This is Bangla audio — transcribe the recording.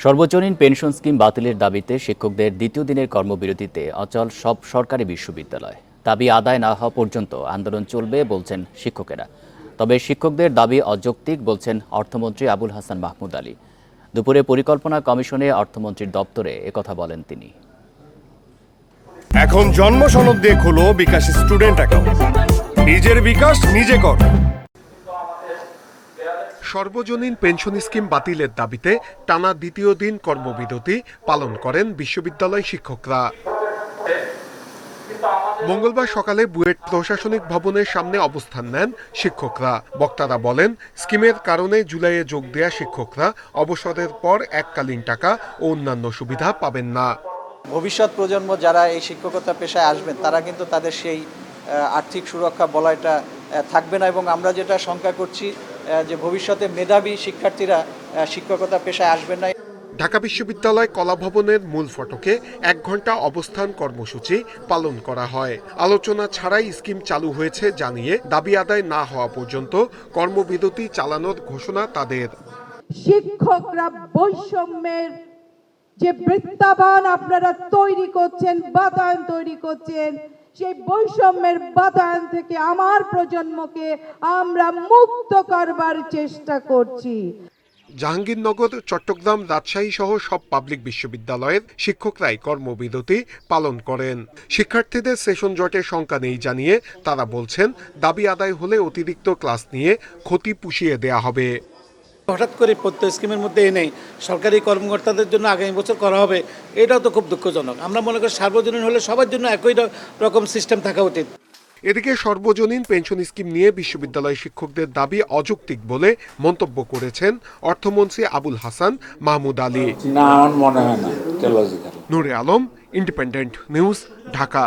সর্বজনীন পেনশন স্কিম বাতিলের দাবিতে শিক্ষকদের দ্বিতীয় দিনের কর্মবিরতিতে অচল সব সরকারি বিশ্ববিদ্যালয়। দাবি আদায় না হওয়া পর্যন্ত আন্দোলন চলবে বলছেন শিক্ষকেরা। তবে শিক্ষকদের দাবি অযৌক্তিক বলছেন অর্থমন্ত্রী আবুল হাসান মাহমুদ আলী। দুপুরে পরিকল্পনা কমিশনে অর্থমন্ত্রীর দপ্তরে একথা বলেন তিনি। এখন জন্ম সনদ দিয়ে খোলো বিকাশ স্টুডেন্ট অ্যাকাউন্ট। নিজের বিকাশ নিজে কর। সর্বজনীন পেনশন স্কিম বাতিলের দাবিতে টানা দ্বিতীয় দিন কর্মবিরতি পালন করেন বিশ্ববিদ্যালয় শিক্ষকরা। মঙ্গলবার সকালে বুয়েট প্রশাসনিক ভবনের সামনে অবস্থান নেন শিক্ষকরা। বক্তারা বলেন, স্কিমের কারণে জুলাইয়ে যোগ দেয়া শিক্ষকরা অবসরের পর এককালীন টাকা ও অন্যান্য সুবিধা পাবেন না। ভবিষ্যৎ প্রজন্ম যারা এই শিক্ষকতা পেশায় আসবেন তারা কিন্তু তাদের সেই আর্থিক সুরক্ষা বলয়টা থাকবে না, এবং আমরা যেটা শঙ্কা করছি যে ভবিষ্যতে মেধাবী শিক্ষার্থীরা শিক্ষকতা পেশায় আসবেন না। ঢাকা বিশ্ববিদ্যালয় কলাভবনের মূল ফটকে 1 ঘন্টা অবস্থান কর্মসূচি পালন করা হয়। আলোচনা ছাড়াই স্কিম চালু হয়েছে জানিয়ে দাবি আদায় না হওয়া পর্যন্ত কর্মবিরতি চালানোর ঘোষণা তাদের। শিক্ষকরা বৈষম্যের যে বৃত্তাবান আপনারা তৈরি করছেন, বাতায়ন তৈরি করছেন, সেই বৈষম্যের বাতায়ন থেকে আমার প্রজন্মকে আমরা মুক্ত করবার চেষ্টা করছি। জাহাঙ্গীরনগর, চট্টগ্রাম, রাজশাহী সহ সব পাবলিক বিশ্ববিদ্যালয়ের শিক্ষকরাই কর্মবিরতি পালন করেন। শিক্ষার্থীদের সেশন জটের শঙ্কা নেই জানিয়ে তারা বলছেন, দাবি আদায় হলে অতিরিক্ত ক্লাস নিয়ে ক্ষতি পুষিয়ে দেয়া হবে। হঠাৎ করে প্রত্যেক স্কিমের মধ্যে এনেই সরকারি কর্মকর্তাদের জন্য আগামী বছর করা হবে, এটাও তো খুব দুঃখজনক। আমরা মনে করি সার্বজনীন হলে সবার জন্য একই রকম সিস্টেম থাকা উচিত। এদিকে সর্বজনীন পেনশন স্কিম নিয়ে বিশ্ববিদ্যালয় শিক্ষকদের দাবি অযৌক্তিক বলে মন্তব্য করেছেন অর্থমন্ত্রী আবুল হাসান মাহমুদ আলী। না, আমার মনে হয় না। নূরে আলম, ইন্ডিপেন্ডেন্ট নিউজ, ঢাকা।